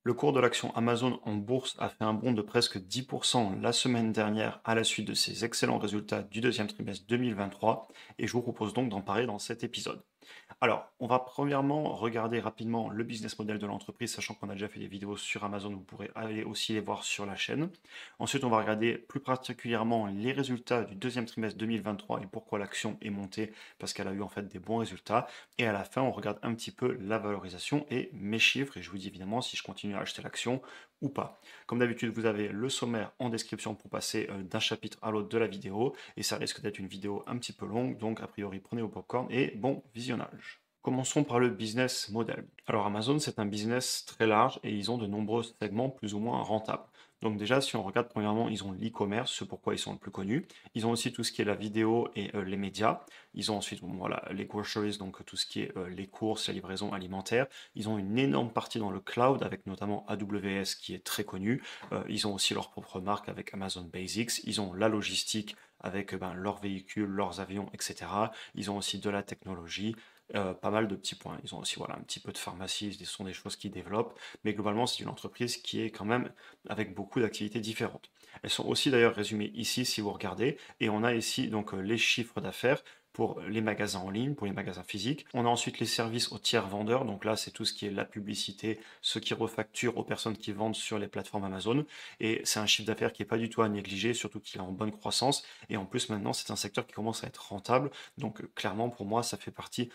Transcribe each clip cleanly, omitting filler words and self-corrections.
Le cours de l'action Amazon en bourse a fait un bond de presque 10% la semaine dernière à la suite de ses excellents résultats du deuxième trimestre 2023 et je vous propose donc d'en parler dans cet épisode. Alors, on va premièrement regarder rapidement le business model de l'entreprise, sachant qu'on a déjà fait des vidéos sur Amazon, vous pourrez aller aussi les voir sur la chaîne. Ensuite, on va regarder plus particulièrement les résultats du deuxième trimestre 2023 et pourquoi l'action est montée, parce qu'elle a eu en fait des bons résultats. Et à la fin, on regarde un petit peu la valorisation et mes chiffres, et je vous dis évidemment si je continue à acheter l'action ou pas. Comme d'habitude, vous avez le sommaire en description pour passer d'un chapitre à l'autre de la vidéo, et ça risque d'être une vidéo un petit peu longue, donc a priori prenez vos popcorn et bon visionnage. Commençons par le business model. Alors Amazon, c'est un business très large et ils ont de nombreux segments plus ou moins rentables. Donc déjà, si on regarde, premièrement, ils ont l'e-commerce, ce pourquoi ils sont le plus connus. Ils ont aussi tout ce qui est la vidéo et les médias. Ils ont ensuite, bon, voilà, les groceries, donc tout ce qui est les courses, la livraison alimentaire. Ils ont une énorme partie dans le cloud, avec notamment AWS qui est très connu. Ils ont aussi leur propre marque avec Amazon Basics. Ils ont la logistique avec leurs véhicules, leurs avions, etc. Ils ont aussi de la technologie. Pas mal de petits points. Ils ont aussi voilà, un petit peu de pharmacie, ce sont des choses qu'ils développent, mais globalement c'est une entreprise qui est quand même avec beaucoup d'activités différentes. Elles sont aussi d'ailleurs résumées ici si vous regardez, et on a ici donc les chiffres d'affaires pour les magasins en ligne, pour les magasins physiques. On a ensuite les services aux tiers vendeurs, donc là c'est tout ce qui est la publicité, ceux qui refacturent aux personnes qui vendent sur les plateformes Amazon, et c'est un chiffre d'affaires qui n'est pas du tout à négliger, surtout qu'il est en bonne croissance, et en plus maintenant c'est un secteur qui commence à être rentable, donc clairement pour moi ça fait partie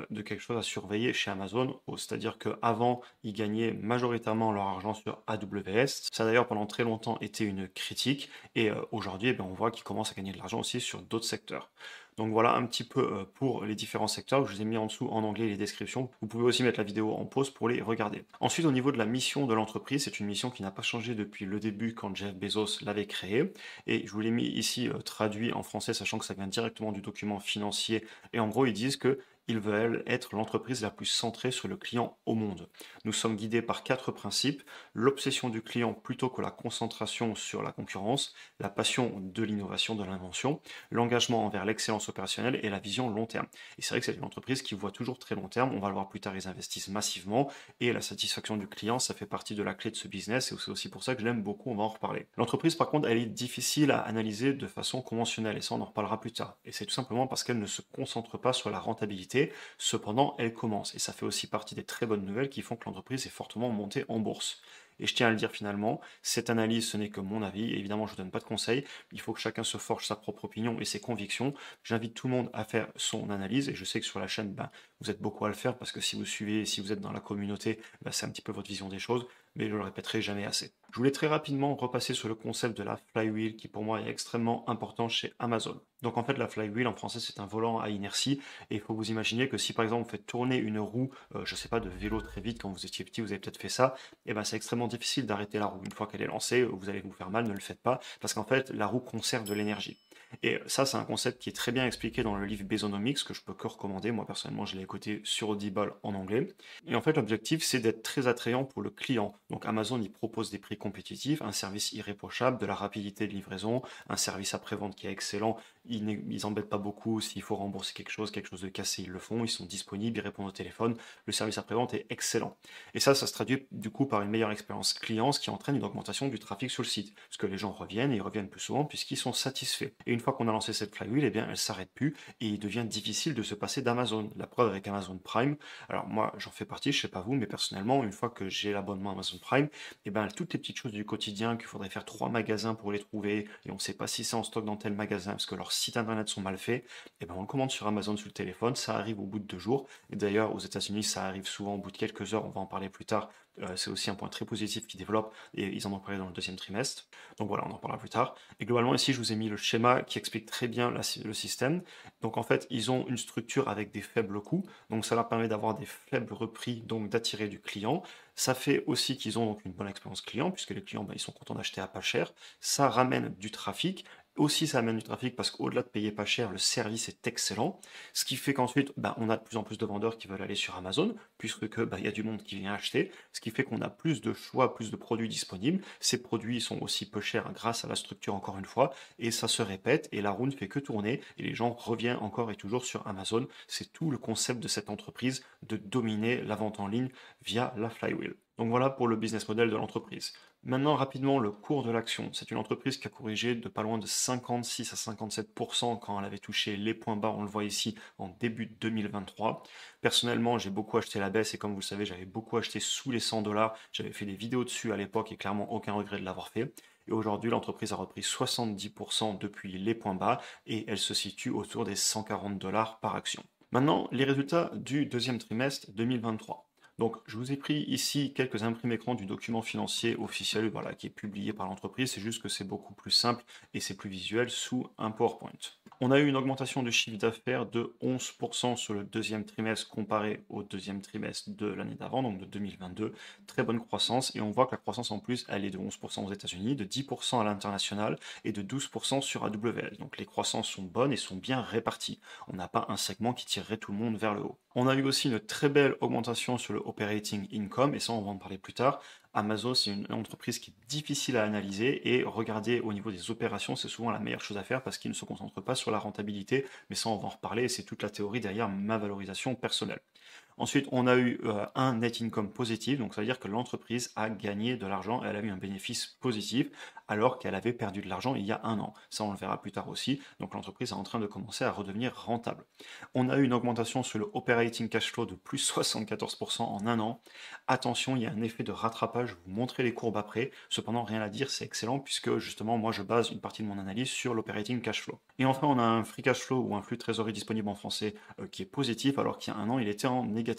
de quelque chose à surveiller chez Amazon, c'est-à-dire qu'avant, ils gagnaient majoritairement leur argent sur AWS. Ça a d'ailleurs pendant très longtemps été une critique, et aujourd'hui, eh bien, on voit qu'ils commencent à gagner de l'argent aussi sur d'autres secteurs. Donc voilà un petit peu pour les différents secteurs. Je vous ai mis en dessous en anglais les descriptions. Vous pouvez aussi mettre la vidéo en pause pour les regarder. Ensuite, au niveau de la mission de l'entreprise, c'est une mission qui n'a pas changé depuis le début quand Jeff Bezos l'avait créée. Et je vous l'ai mis ici traduit en français, sachant que ça vient directement du document financier. Et en gros, ils disent que ils veulent être l'entreprise la plus centrée sur le client au monde. Nous sommes guidés par quatre principes: l'obsession du client plutôt que la concentration sur la concurrence, la passion de l'innovation, de l'invention, l'engagement envers l'excellence opérationnelle et la vision long terme. Et c'est vrai que c'est une entreprise qui voit toujours très long terme, on va le voir plus tard, ils investissent massivement, et la satisfaction du client, ça fait partie de la clé de ce business, et c'est aussi pour ça que je l'aime beaucoup, on va en reparler. L'entreprise, par contre, elle est difficile à analyser de façon conventionnelle, et ça on en reparlera plus tard. Et c'est tout simplement parce qu'elle ne se concentre pas sur la rentabilité, cependant elle commence, et ça fait aussi partie des très bonnes nouvelles qui font que l'entreprise est fortement montée en bourse. Et je tiens à le dire finalement, cette analyse, ce n'est que mon avis. Évidemment, je ne donne pas de conseils. Il faut que chacun se forge sa propre opinion et ses convictions. J'invite tout le monde à faire son analyse. Et je sais que sur la chaîne, vous êtes beaucoup à le faire parce que si vous suivez, si vous êtes dans la communauté, c'est un petit peu votre vision des choses. Mais je le répéterai jamais assez. Je voulais très rapidement repasser sur le concept de la flywheel qui pour moi est extrêmement important chez Amazon. Donc en fait la flywheel en français c'est un volant à inertie, et il faut vous imaginer que si par exemple vous faites tourner une roue, je sais pas, de vélo très vite quand vous étiez petit, vous avez peut-être fait ça, et ben c'est extrêmement difficile d'arrêter la roue. Une fois qu'elle est lancée, vous allez vous faire mal, ne le faites pas, parce qu'en fait la roue conserve de l'énergie. Et ça, c'est un concept qui est très bien expliqué dans le livre Bezonomics, que je peux que recommander. Moi, personnellement, je l'ai écouté sur Audible en anglais. Et en fait, l'objectif, c'est d'être très attrayant pour le client. Donc, Amazon, il propose des prix compétitifs, un service irréprochable, de la rapidité de livraison, un service après-vente qui est excellent. Ils embêtent pas beaucoup. S'il faut rembourser quelque chose de cassé, ils le font. Ils sont disponibles, ils répondent au téléphone. Le service après-vente est excellent. Et ça se traduit du coup par une meilleure expérience client, ce qui entraîne une augmentation du trafic sur le site. Parce que les gens reviennent et ils reviennent plus souvent puisqu'ils sont satisfaits. Et une fois qu'on a lancé cette flywheel, eh bien, elle s'arrête plus et il devient difficile de se passer d'Amazon. La preuve avec Amazon Prime. Alors moi, j'en fais partie, je sais pas vous, mais personnellement, une fois que j'ai l'abonnement Amazon Prime, eh ben, toutes les petites choses du quotidien qu'il faudrait faire 3 magasins pour les trouver et on sait pas si c'est en stock dans tel magasin parce que leurs sites internet sont mal faits, eh ben, on le commande sur Amazon sur le téléphone, ça arrive au bout de 2 jours. Et d'ailleurs, aux États-Unis, ça arrive souvent au bout de quelques heures, on va en parler plus tard. C'est aussi un point très positif qu'ils développent et ils en ont parlé dans le deuxième trimestre. Donc voilà, on en parlera plus tard. Et globalement, ici, je vous ai mis le schéma qui explique très bien le système. Donc en fait, ils ont une structure avec des faibles coûts. Donc ça leur permet d'avoir des faibles repris, donc d'attirer du client. Ça fait aussi qu'ils ont donc une bonne expérience client, puisque les clients, ils sont contents d'acheter à pas cher. Ça ramène du trafic. Aussi, ça amène du trafic parce qu'au-delà de payer pas cher, le service est excellent. Ce qui fait qu'ensuite, on a de plus en plus de vendeurs qui veulent aller sur Amazon, puisque il y a du monde qui vient acheter. Ce qui fait qu'on a plus de choix, plus de produits disponibles. Ces produits sont aussi peu chers grâce à la structure, encore une fois, et ça se répète, et la roue ne fait que tourner, et les gens reviennent encore et toujours sur Amazon. C'est tout le concept de cette entreprise, de dominer la vente en ligne via la flywheel. Donc voilà pour le business model de l'entreprise. Maintenant, rapidement, le cours de l'action. C'est une entreprise qui a corrigé de pas loin de 56 à 57% quand elle avait touché les points bas, on le voit ici, en début 2023. Personnellement, j'ai beaucoup acheté la baisse et comme vous le savez, j'avais beaucoup acheté sous les 100 dollars. J'avais fait des vidéos dessus à l'époque et clairement aucun regret de l'avoir fait. Et aujourd'hui, l'entreprise a repris 70% depuis les points bas et elle se situe autour des 140 dollars par action. Maintenant, les résultats du deuxième trimestre 2023. Donc, je vous ai pris ici quelques imprimés écrans du document financier officiel, voilà, qui est publié par l'entreprise. C'est juste que c'est beaucoup plus simple et c'est plus visuel sous un PowerPoint. On a eu une augmentation de chiffre d'affaires de 11% sur le deuxième trimestre comparé au deuxième trimestre de l'année d'avant, donc de 2022. Très bonne croissance et on voit que la croissance en plus, elle est de 11% aux États-Unis, de 10% à l'international et de 12% sur AWS. Donc les croissances sont bonnes et sont bien réparties. On n'a pas un segment qui tirerait tout le monde vers le haut. On a eu aussi une très belle augmentation sur le operating income, et ça on va en parler plus tard. Amazon, c'est une entreprise qui est difficile à analyser et regarder au niveau des opérations, c'est souvent la meilleure chose à faire parce qu'ils ne se concentrent pas sur la rentabilité, mais ça on va en reparler et c'est toute la théorie derrière ma valorisation personnelle. Ensuite, on a eu un net income positif, donc ça veut dire que l'entreprise a gagné de l'argent, elle a eu un bénéfice positif, alors qu'elle avait perdu de l'argent il y a un an. Ça, on le verra plus tard aussi. Donc l'entreprise est en train de commencer à redevenir rentable. On a eu une augmentation sur le operating cash flow de plus 74% en un an. Attention, il y a un effet de rattrapage, je vais vous montrer les courbes après. Cependant, rien à dire, c'est excellent puisque justement, moi, je base une partie de mon analyse sur l'operating cash flow. Et enfin, on a un free cash flow ou un flux de trésorerie disponible en français qui est positif, alors qu'il y a un an, il était en négatif.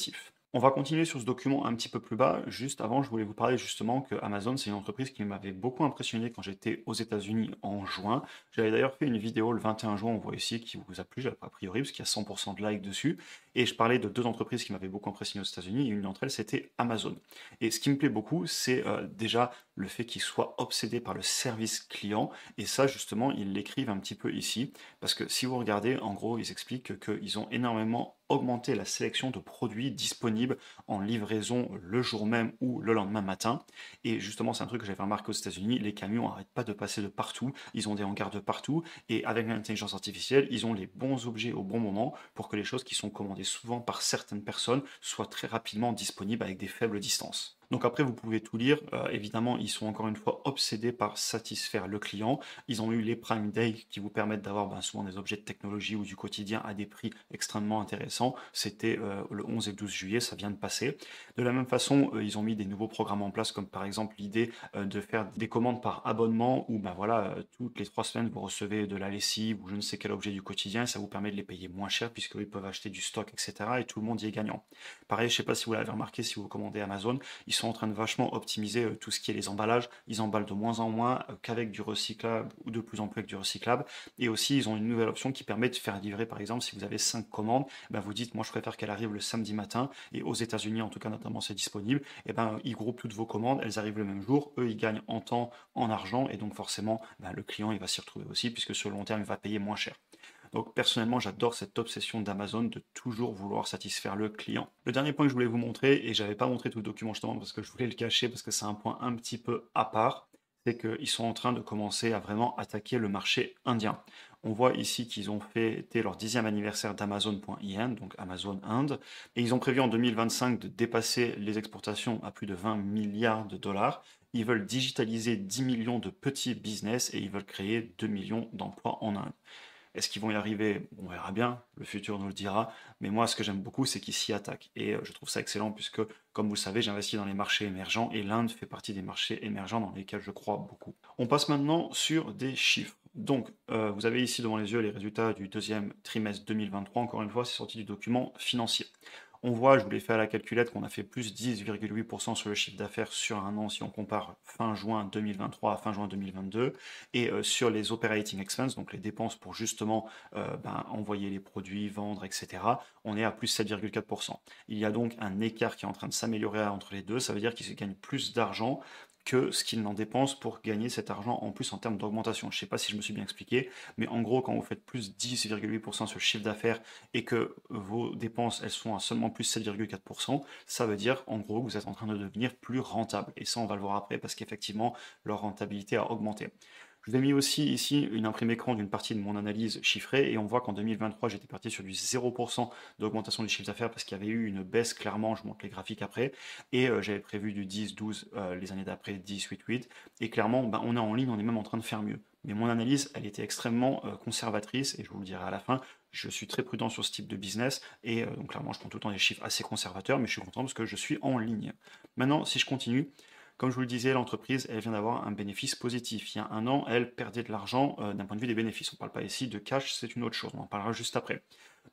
On va continuer sur ce document un petit peu plus bas. Juste avant, je voulais vous parler justement que Amazon, c'est une entreprise qui m'avait beaucoup impressionné quand j'étais aux États-Unis en juin. J'avais d'ailleurs fait une vidéo le 21 juin, on voit ici, qui vous a plu, a priori, parce qu'il y a 100% de likes dessus. Et je parlais de deux entreprises qui m'avaient beaucoup impressionné aux États-Unis, et une d'entre elles, c'était Amazon. Et ce qui me plaît beaucoup, c'est déjà le fait qu'ils soient obsédés par le service client. Et ça, justement, ils l'écrivent un petit peu ici. Parce que si vous regardez, en gros, ils expliquent qu'ils ont énormément augmenté la sélection de produits disponibles en livraison le jour même ou le lendemain matin. Et justement, c'est un truc que j'avais remarqué aux États-Unis, les camions n'arrêtent pas de passer de partout, ils ont des hangars de partout, et avec l'intelligence artificielle, ils ont les bons objets au bon moment pour que les choses qui sont commandées souvent par certaines personnes soient très rapidement disponibles avec des faibles distances. Donc après, vous pouvez tout lire. Évidemment, ils sont encore une fois obsédés par satisfaire le client. Ils ont eu les Prime Day qui vous permettent d'avoir souvent des objets de technologie ou du quotidien à des prix extrêmement intéressants. C'était le 11 et 12 juillet, ça vient de passer. De la même façon, ils ont mis des nouveaux programmes en place, comme par exemple l'idée de faire des commandes par abonnement, où toutes les 3 semaines, vous recevez de la lessive ou je ne sais quel objet du quotidien, et ça vous permet de les payer moins cher, puisqu'ils peuvent acheter du stock, etc. Et tout le monde y est gagnant. Pareil, je ne sais pas si vous l'avez remarqué, si vous commandez Amazon, ils sont en train de vachement optimiser tout ce qui est les emballages. Ils emballent de moins en moins qu'avec du recyclable ou de plus en plus avec du recyclable. Et aussi, ils ont une nouvelle option qui permet de faire livrer, par exemple, si vous avez 5 commandes, vous dites, moi je préfère qu'elle arrive le samedi matin. Et aux États-Unis, en tout cas, notamment, c'est disponible. Ils groupent toutes vos commandes, elles arrivent le même jour. Eux, ils gagnent en temps, en argent. Et donc, forcément, le client, il va s'y retrouver aussi, puisque sur le long terme, il va payer moins cher. Donc personnellement, j'adore cette obsession d'Amazon de toujours vouloir satisfaire le client. Le dernier point que je voulais vous montrer, et j'avais pas montré tout le document justement parce que je voulais le cacher, parce que c'est un point un petit peu à part, c'est qu'ils sont en train de commencer à vraiment attaquer le marché indien. On voit ici qu'ils ont fêté leur 10e anniversaire d'Amazon.in, donc Amazon Inde, et ils ont prévu en 2025 de dépasser les exportations à plus de 20 milliards de dollars. Ils veulent digitaliser 10 millions de petits business et ils veulent créer 2 millions d'emplois en Inde. Est-ce qu'ils vont y arriver? On verra bien, le futur nous le dira. Mais moi, ce que j'aime beaucoup, c'est qu'ils s'y attaquent. Et je trouve ça excellent puisque, comme vous le savez, j'investis dans les marchés émergents et l'Inde fait partie des marchés émergents dans lesquels je crois beaucoup. On passe maintenant sur des chiffres. Donc, vous avez ici devant les yeux les résultats du deuxième trimestre 2023. Encore une fois, c'est sorti du document financier. On voit, je vous l'ai fait à la calculette, qu'on a fait plus 10,8% sur le chiffre d'affaires sur un an si on compare fin juin 2023 à fin juin 2022. Et sur les operating expenses, donc les dépenses pour justement envoyer les produits, vendre, etc., on est à plus 7,4%. Il y a donc un écart qui est en train de s'améliorer entre les deux. Ça veut dire qu'ils gagnent plus d'argent que ce qu'ils n'en dépensent pour gagner cet argent en plus en termes d'augmentation. Je ne sais pas si je me suis bien expliqué, mais en gros, quand vous faites plus 10,8% sur le chiffre d'affaires et que vos dépenses, elles sont à seulement plus 7,4%, ça veut dire en gros que vous êtes en train de devenir plus rentable. Et ça, on va le voir après parce qu'effectivement, leur rentabilité a augmenté. Je vous ai mis aussi ici une imprime écran d'une partie de mon analyse chiffrée et on voit qu'en 2023, j'étais parti sur du 0% d'augmentation du chiffre d'affaires parce qu'il y avait eu une baisse clairement, je montre les graphiques après, et j'avais prévu du 10, 12 les années d'après, 10, 8, 8, et clairement, ben, on est en ligne, on est même en train de faire mieux. Mais mon analyse, elle était extrêmement conservatrice et je vous le dirai à la fin, je suis très prudent sur ce type de business et donc clairement, je prends tout le temps des chiffres assez conservateurs, mais je suis content parce que je suis en ligne. Maintenant, si je continue, comme je vous le disais, l'entreprise, elle vient d'avoir un bénéfice positif. Il y a un an, elle perdait de l'argent d'un point de vue des bénéfices. On ne parle pas ici de cash, c'est une autre chose. On en parlera juste après.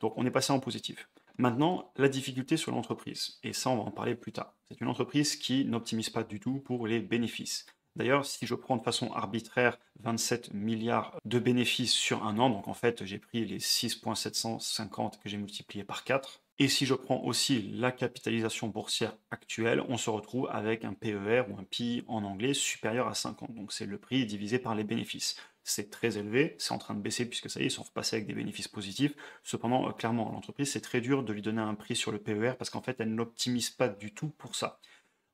Donc, on est passé en positif. Maintenant, la difficulté sur l'entreprise, et ça, on va en parler plus tard. C'est une entreprise qui n'optimise pas du tout pour les bénéfices. D'ailleurs, si je prends de façon arbitraire 27 milliards de bénéfices sur un an, donc en fait, j'ai pris les 6,750 que j'ai multiplié par 4, et si je prends aussi la capitalisation boursière actuelle, on se retrouve avec un PER ou un PI en anglais supérieur à 50. Donc c'est le prix divisé par les bénéfices. C'est très élevé, c'est en train de baisser puisque ça y est, ils sont repassés avec des bénéfices positifs. Cependant, clairement, l'entreprise, c'est très dur de lui donner un prix sur le PER parce qu'en fait, elle n'optimise pas du tout pour ça.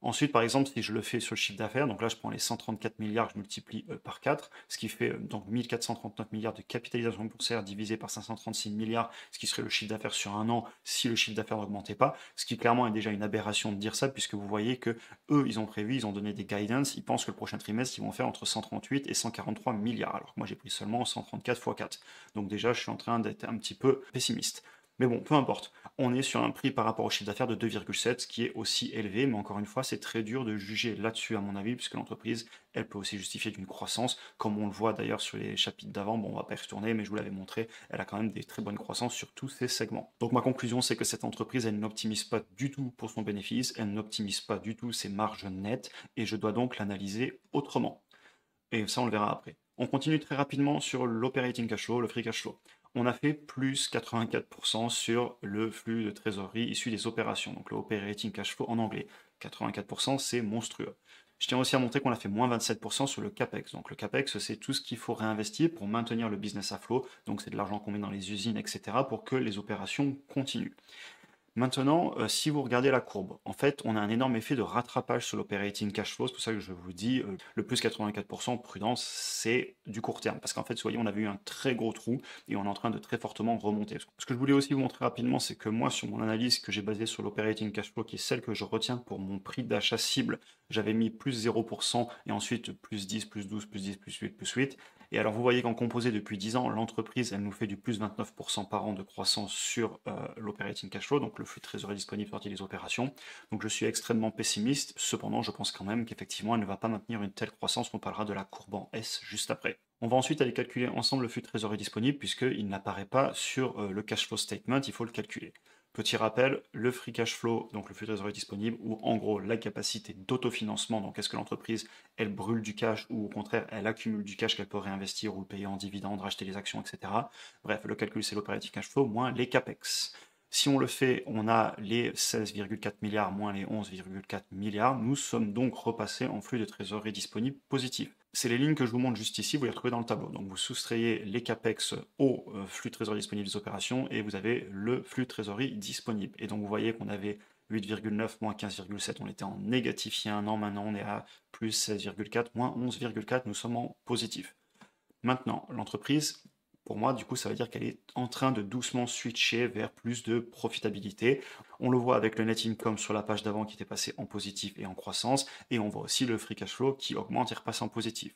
Ensuite, par exemple, si je le fais sur le chiffre d'affaires, donc là je prends les 134 milliards, je multiplie par 4, ce qui fait donc 1439 milliards de capitalisation boursière divisé par 536 milliards, ce qui serait le chiffre d'affaires sur un an si le chiffre d'affaires n'augmentait pas, ce qui clairement est déjà une aberration de dire ça, puisque vous voyez que eux, ils ont prévu, ils ont donné des guidance, ils pensent que le prochain trimestre, ils vont faire entre 138 et 143 milliards, alors que moi j'ai pris seulement 134 x 4. Donc déjà, je suis en train d'être un petit peu pessimiste. Mais bon, peu importe. On est sur un prix par rapport au chiffre d'affaires de 2,7, ce qui est aussi élevé, mais encore une fois, c'est très dur de juger là-dessus, à mon avis, puisque l'entreprise, elle peut aussi justifier d'une croissance, comme on le voit d'ailleurs sur les chapitres d'avant. Bon, on va pas y retourner, mais je vous l'avais montré, elle a quand même des très bonnes croissances sur tous ces segments. Donc ma conclusion, c'est que cette entreprise, elle n'optimise pas du tout pour son bénéfice, elle n'optimise pas du tout ses marges nettes, et je dois donc l'analyser autrement. Et ça, on le verra après. On continue très rapidement sur l'operating cash flow, le free cash flow. On a fait plus 84% sur le flux de trésorerie issu des opérations, donc le operating cash flow en anglais. 84%, c'est monstrueux. Je tiens aussi à montrer qu'on a fait moins 27% sur le CAPEX. Donc le CAPEX, c'est tout ce qu'il faut réinvestir pour maintenir le business à flot. Donc c'est de l'argent qu'on met dans les usines, etc. pour que les opérations continuent. Maintenant, si vous regardez la courbe, en fait, on a un énorme effet de rattrapage sur l'operating cash flow. C'est pour ça que je vous dis, le plus 84%, prudence, c'est du court terme. Parce qu'en fait, vous voyez, on avait eu un très gros trou et on est en train de très fortement remonter. Ce que je voulais aussi vous montrer rapidement, c'est que moi, sur mon analyse que j'ai basée sur l'operating cash flow, qui est celle que je retiens pour mon prix d'achat cible, j'avais mis plus 0% et ensuite plus 10, plus 12, plus 10, plus 8, plus 8. Et alors, vous voyez qu'en composé depuis 10 ans, l'entreprise, elle nous fait du plus 29% par an de croissance sur l'operating cash flow, donc le flux de trésorerie disponible sorti des opérations. Donc, je suis extrêmement pessimiste. Cependant, je pense quand même qu'effectivement, elle ne va pas maintenir une telle croissance. On parlera de la courbe en S juste après. On va ensuite aller calculer ensemble le flux de trésorerie disponible, puisqu'il n'apparaît pas sur le cash flow statement, il faut le calculer. Petit rappel, le free cash flow, donc le flux de trésorerie disponible, ou en gros la capacité d'autofinancement, donc est-ce que l'entreprise, elle brûle du cash ou au contraire elle accumule du cash qu'elle peut réinvestir ou le payer en dividendes, racheter les actions, etc. Bref, le calcul c'est l'operating cash flow moins les capex. Si on le fait, on a les 16,4 milliards moins les 11,4 milliards. Nous sommes donc repassés en flux de trésorerie disponible positif. C'est les lignes que je vous montre juste ici, vous les retrouvez dans le tableau. Donc vous soustrayez les capex au flux de trésorerie disponible des opérations et vous avez le flux de trésorerie disponible. Et donc vous voyez qu'on avait 8,9 moins 15,7, on était en négatif il y a un an, maintenant on est à plus 16,4 moins 11,4, nous sommes en positif. Maintenant, l'entreprise, pour moi, du coup, ça veut dire qu'elle est en train de doucement switcher vers plus de profitabilité. On le voit avec le net income sur la page d'avant qui était passé en positif et en croissance, et on voit aussi le free cash flow qui augmente et repasse en positif.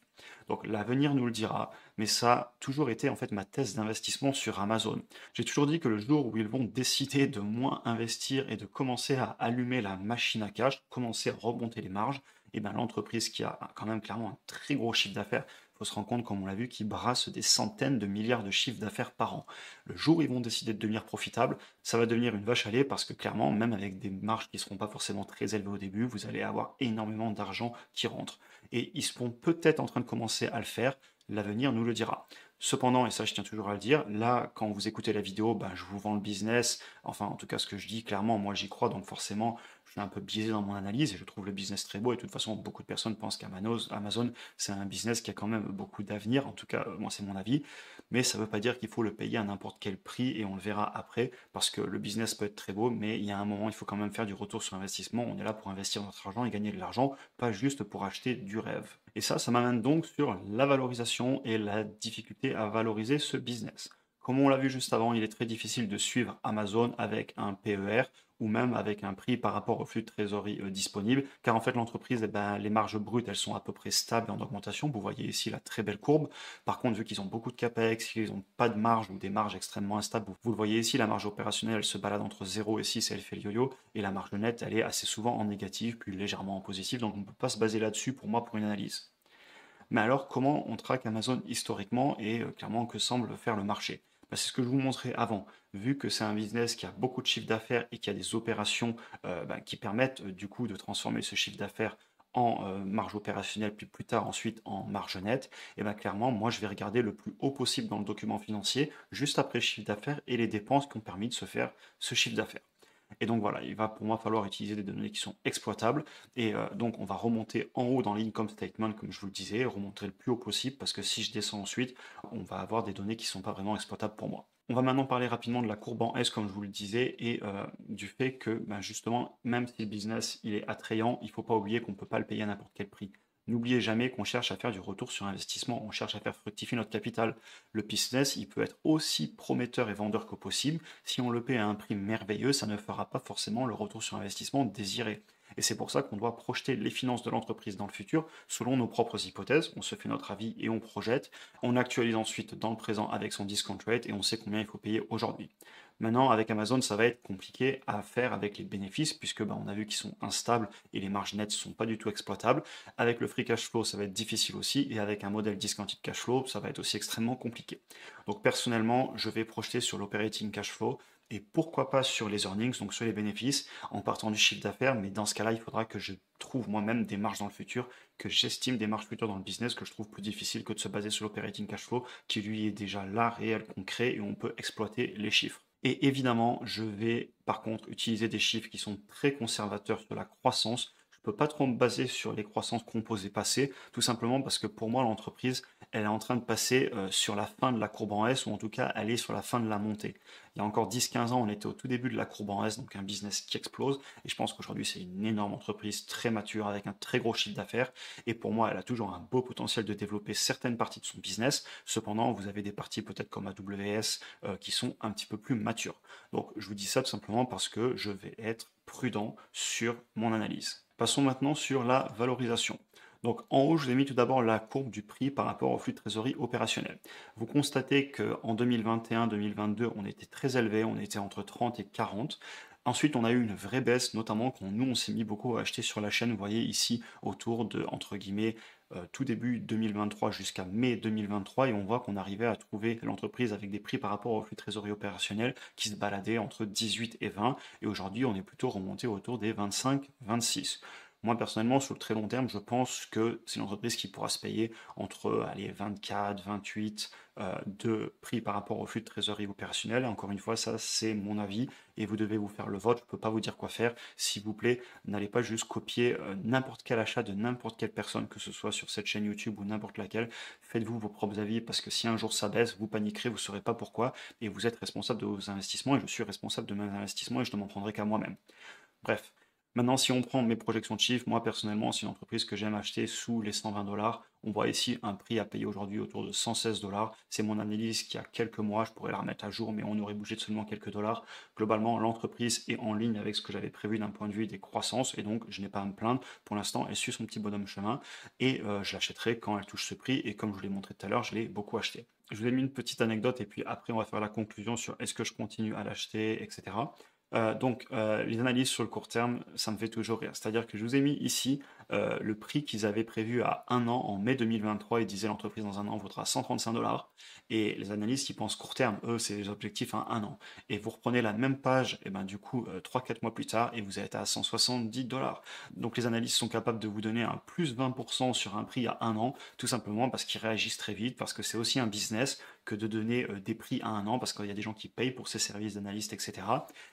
Donc l'avenir nous le dira, mais ça a toujours été en fait ma thèse d'investissement sur Amazon. J'ai toujours dit que le jour où ils vont décider de moins investir et de commencer à allumer la machine à cash, commencer à remonter les marges, et bien l'entreprise qui a quand même clairement un très gros chiffre d'affaires, faut se rendre compte, comme on l'a vu, qu'ils brassent des centaines de milliards de chiffres d'affaires par an. Le jour où ils vont décider de devenir profitables, ça va devenir une vache à lait parce que clairement, même avec des marges qui ne seront pas forcément très élevées au début, vous allez avoir énormément d'argent qui rentre. Et ils seront peut-être en train de commencer à le faire, l'avenir nous le dira. Cependant, et ça je tiens toujours à le dire, là quand vous écoutez la vidéo, ben, je vous vends le business, enfin en tout cas ce que je dis clairement, moi j'y crois, donc forcément je suis un peu biaisé dans mon analyse et je trouve le business très beau. Et de toute façon, beaucoup de personnes pensent qu'Amazon, c'est un business qui a quand même beaucoup d'avenir. En tout cas, moi, c'est mon avis. Mais ça ne veut pas dire qu'il faut le payer à n'importe quel prix et on le verra après parce que le business peut être très beau, mais il y a un moment, il faut quand même faire du retour sur investissement. On est là pour investir notre argent et gagner de l'argent, pas juste pour acheter du rêve. Et ça m'amène donc sur la valorisation et la difficulté à valoriser ce business. Comme on l'a vu juste avant, il est très difficile de suivre Amazon avec un PER ou même avec un prix par rapport au flux de trésorerie disponible, car en fait l'entreprise, eh ben, les marges brutes, elles sont à peu près stables et en augmentation. Vous voyez ici la très belle courbe. Par contre, vu qu'ils ont beaucoup de capex, qu'ils n'ont pas de marge ou des marges extrêmement instables, vous le voyez ici, la marge opérationnelle, elle se balade entre 0 et 6 et elle fait le yo-yo, et la marge nette, elle est assez souvent en négatif, puis légèrement en positif, donc on ne peut pas se baser là-dessus pour moi pour une analyse. Mais alors, comment on traque Amazon historiquement et clairement que semble faire le marché? Bah, c'est ce que je vous montrais avant. Vu que c'est un business qui a beaucoup de chiffre d'affaires et qui a des opérations bah, qui permettent du coup de transformer ce chiffre d'affaires en marge opérationnelle, puis plus tard ensuite en marge nette, et bien clairement, moi je vais regarder le plus haut possible dans le document financier, juste après le chiffre d'affaires et les dépenses qui ont permis de se faire ce chiffre d'affaires. Et donc voilà, il va pour moi falloir utiliser des données qui sont exploitables. Et donc on va remonter en haut dans l'income statement, comme je vous le disais, remonter le plus haut possible, parce que si je descends ensuite, on va avoir des données qui ne sont pas vraiment exploitables pour moi. On va maintenant parler rapidement de la courbe en S, comme je vous le disais, et du fait que ben justement, même si le business il est attrayant, il ne faut pas oublier qu'on ne peut pas le payer à n'importe quel prix. N'oubliez jamais qu'on cherche à faire du retour sur investissement, on cherche à faire fructifier notre capital. Le business, il peut être aussi prometteur et vendeur que possible. Si on le paie à un prix merveilleux, ça ne fera pas forcément le retour sur investissement désiré. Et c'est pour ça qu'on doit projeter les finances de l'entreprise dans le futur selon nos propres hypothèses. On se fait notre avis et on projette. On actualise ensuite dans le présent avec son discount rate et on sait combien il faut payer aujourd'hui. Maintenant, avec Amazon, ça va être compliqué à faire avec les bénéfices puisque on a vu qu'ils sont instables et les marges nettes ne sont pas du tout exploitables. Avec le free cash flow, ça va être difficile aussi et avec un modèle discounted cash flow, ça va être aussi extrêmement compliqué. Donc personnellement, je vais projeter sur l'operating cash flow et pourquoi pas sur les earnings, donc sur les bénéfices, en partant du chiffre d'affaires, mais dans ce cas-là, il faudra que je trouve moi-même des marges dans le futur, que j'estime des marges futures dans le business, que je trouve plus difficile que de se baser sur l'operating cash flow, qui lui est déjà là, réel, concret, et on peut exploiter les chiffres. Et évidemment, je vais par contre utiliser des chiffres qui sont très conservateurs sur la croissance. Je ne peux pas trop me baser sur les croissances composées passées, tout simplement parce que pour moi, l'entreprise, elle est en train de passer sur la fin de la courbe en S, ou en tout cas, elle est sur la fin de la montée. Il y a encore 10-15 ans, on était au tout début de la courbe en S, donc un business qui explose. Et je pense qu'aujourd'hui, c'est une énorme entreprise très mature avec un très gros chiffre d'affaires. Et pour moi, elle a toujours un beau potentiel de développer certaines parties de son business. Cependant, vous avez des parties peut-être comme AWS qui sont un petit peu plus matures. Donc, je vous dis ça tout simplement parce que je vais être prudent sur mon analyse. Passons maintenant sur la valorisation. Donc en haut, je vous ai mis tout d'abord la courbe du prix par rapport au flux de trésorerie opérationnel. Vous constatez qu'en 2021-2022, on était très élevé, on était entre 30 et 40. Ensuite, on a eu une vraie baisse, notamment quand nous, on s'est mis beaucoup à acheter sur la chaîne. Vous voyez ici, autour de, entre guillemets, tout début 2023 jusqu'à mai 2023, et on voit qu'on arrivait à trouver l'entreprise avec des prix par rapport au flux de trésorerie opérationnel qui se baladaient entre 18 et 20, et aujourd'hui, on est plutôt remonté autour des 25-26. Moi, personnellement, sur le très long terme, je pense que c'est une entreprise qui pourra se payer entre allez, 24, 28 de prix par rapport au flux de trésorerie opérationnel. Encore une fois, ça, c'est mon avis et vous devez vous faire le vôtre. Je ne peux pas vous dire quoi faire. S'il vous plaît, n'allez pas juste copier n'importe quel achat de n'importe quelle personne, que ce soit sur cette chaîne YouTube ou n'importe laquelle. Faites-vous vos propres avis parce que si un jour ça baisse, vous paniquerez, vous ne saurez pas pourquoi et vous êtes responsable de vos investissements et je suis responsable de mes investissements et je ne m'en prendrai qu'à moi-même. Bref. Maintenant, si on prend mes projections de chiffres, moi personnellement, c'est une entreprise que j'aime acheter sous les 120 dollars. On voit ici un prix à payer aujourd'hui autour de 116 dollars. C'est mon analyse qui a quelques mois, je pourrais la remettre à jour, mais on aurait bougé de seulement quelques dollars. Globalement, l'entreprise est en ligne avec ce que j'avais prévu d'un point de vue des croissances et donc je n'ai pas à me plaindre. Pour l'instant, elle suit son petit bonhomme chemin et je l'achèterai quand elle touche ce prix et comme je vous l'ai montré tout à l'heure, je l'ai beaucoup acheté. Je vous ai mis une petite anecdote et puis après on va faire la conclusion sur est-ce que je continue à l'acheter, etc. Les analyses sur le court terme, ça me fait toujours rire. C'est-à-dire que je vous ai mis ici le prix qu'ils avaient prévu à un an, en mai 2023, ils disaient l'entreprise dans un an vaudra 135 dollars. Et les analystes, ils pensent court terme, eux, c'est les objectifs à un an. Et vous reprenez la même page, et ben du coup, 3-4 mois plus tard, et vous êtes à 170 dollars. Donc les analystes sont capables de vous donner un plus 20% sur un prix à un an, tout simplement parce qu'ils réagissent très vite, parce que c'est aussi un business que de donner des prix à un an, parce qu'il y a des gens qui payent pour ces services d'analyste, etc.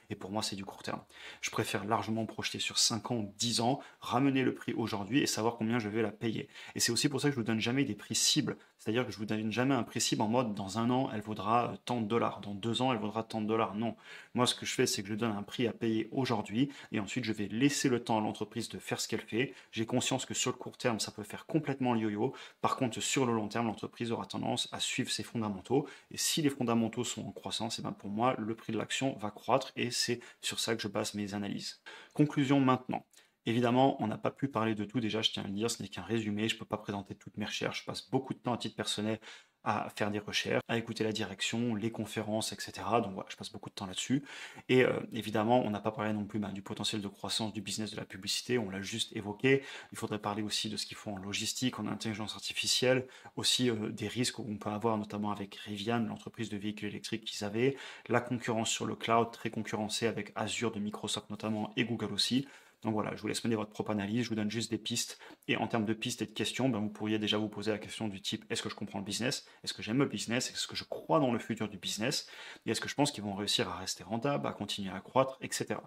Et pour moi, c'est du court terme. Je préfère largement projeter sur 5 ans, 10 ans, ramener le prix aujourd'hui et savoir combien je vais la payer. Et c'est aussi pour ça que je vous donne jamais des prix cibles. C'est-à-dire que je vous donne jamais un prix cible en mode dans un an, elle vaudra tant de dollars, dans 2 ans, elle vaudra tant de dollars. Non. Moi, ce que je fais, c'est que je donne un prix à payer aujourd'hui et ensuite je vais laisser le temps à l'entreprise de faire ce qu'elle fait. J'ai conscience que sur le court terme, ça peut faire complètement le yo-yo. Par contre, sur le long terme, l'entreprise aura tendance à suivre ses fondamentaux. Et si les fondamentaux sont en croissance, et ben pour moi, le prix de l'action va croître et c'est sur ça que je base mes analyses. Conclusion maintenant. Évidemment, on n'a pas pu parler de tout, déjà je tiens à le dire, ce n'est qu'un résumé, je ne peux pas présenter toutes mes recherches, je passe beaucoup de temps à titre personnel à faire des recherches, à écouter la direction, les conférences, etc. Donc voilà, je passe beaucoup de temps là-dessus. Et évidemment, on n'a pas parlé non plus du potentiel de croissance du business de la publicité, on l'a juste évoqué. Il faudrait parler aussi de ce qu'ils font en logistique, en intelligence artificielle, aussi des risques qu'on peut avoir, notamment avec Rivian, l'entreprise de véhicules électriques qu'ils avaient, la concurrence sur le cloud, très concurrencée avec Azure de Microsoft notamment et Google aussi. Donc voilà, je vous laisse mener votre propre analyse, je vous donne juste des pistes. Et en termes de pistes et de questions, vous pourriez déjà vous poser la question du type, est-ce que je comprends le business? Est-ce que j'aime le business? Est-ce que je crois dans le futur du business? Et est-ce que je pense qu'ils vont réussir à rester rentables, à continuer à croître, etc.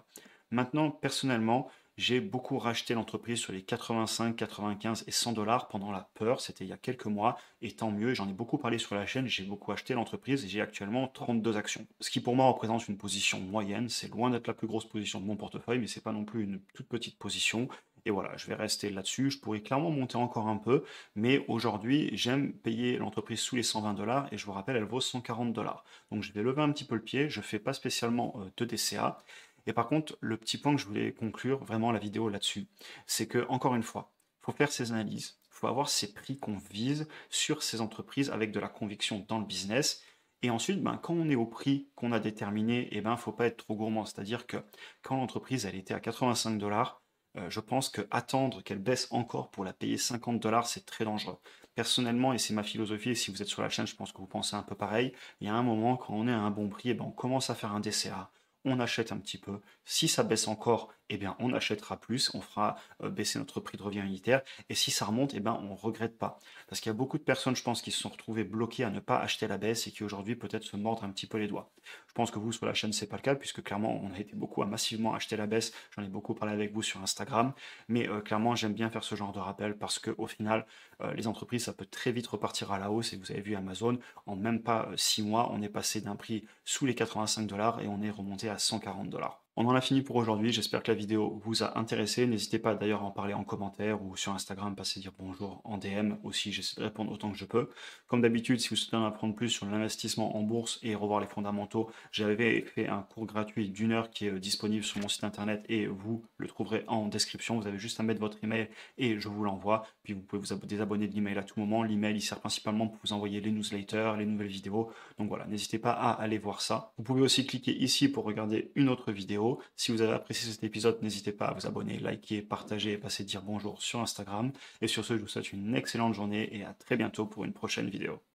Maintenant, personnellement, j'ai beaucoup racheté l'entreprise sur les 85, 95 et 100 dollars pendant la peur, c'était il y a quelques mois, et tant mieux, j'en ai beaucoup parlé sur la chaîne, j'ai beaucoup acheté l'entreprise et j'ai actuellement 32 actions. Ce qui pour moi représente une position moyenne, c'est loin d'être la plus grosse position de mon portefeuille, mais c'est pas non plus une toute petite position. Et voilà, je vais rester là-dessus, je pourrais clairement monter encore un peu, mais aujourd'hui, j'aime payer l'entreprise sous les 120 dollars, et je vous rappelle, elle vaut 140 dollars. Donc je vais lever un petit peu le pied, je fais pas spécialement de DCA. Et par contre, le petit point que je voulais conclure vraiment la vidéo là-dessus, c'est que, encore une fois, il faut faire ces analyses, il faut avoir ces prix qu'on vise sur ces entreprises avec de la conviction dans le business. Et ensuite, quand on est au prix qu'on a déterminé, il ne faut pas être trop gourmand. C'est-à-dire que quand l'entreprise elle était à 85 dollars, je pense que attendre qu'elle baisse encore pour la payer 50 dollars, c'est très dangereux. Personnellement, et c'est ma philosophie, et si vous êtes sur la chaîne, je pense que vous pensez un peu pareil, il y a un moment, quand on est à un bon prix, on commence à faire un DCA, on achète un petit peu. Si ça baisse encore, on achètera plus, on fera baisser notre prix de revient unitaire. Et si ça remonte, on ne regrette pas. Parce qu'il y a beaucoup de personnes, je pense, qui se sont retrouvées bloquées à ne pas acheter à la baisse et qui aujourd'hui peut-être se mordent un petit peu les doigts. Je pense que vous, sur la chaîne, c'est pas le cas, puisque clairement, on a été beaucoup à massivement acheter la baisse. J'en ai beaucoup parlé avec vous sur Instagram. Mais clairement, j'aime bien faire ce genre de rappel parce qu'au final, les entreprises, ça peut très vite repartir à la hausse. Et vous avez vu Amazon, en même pas 6 mois, on est passé d'un prix sous les 85 dollars et on est remonté à 140 dollars. On en a fini pour aujourd'hui, j'espère que la vidéo vous a intéressé. N'hésitez pas d'ailleurs à en parler en commentaire ou sur Instagram, passez dire bonjour en DM aussi, j'essaie de répondre autant que je peux. Comme d'habitude, si vous souhaitez en apprendre plus sur l'investissement en bourse et revoir les fondamentaux, j'avais fait un cours gratuit d'1 heure qui est disponible sur mon site internet et vous le trouverez en description. Vous avez juste à mettre votre email et je vous l'envoie. Puis vous pouvez vous désabonner de l'email à tout moment. L'email il sert principalement pour vous envoyer les newsletters, les nouvelles vidéos. Donc voilà, n'hésitez pas à aller voir ça. Vous pouvez aussi cliquer ici pour regarder une autre vidéo. Si vous avez apprécié cet épisode, n'hésitez pas à vous abonner, liker, partager et passer dire bonjour sur Instagram. Et sur ce, je vous souhaite une excellente journée et à très bientôt pour une prochaine vidéo.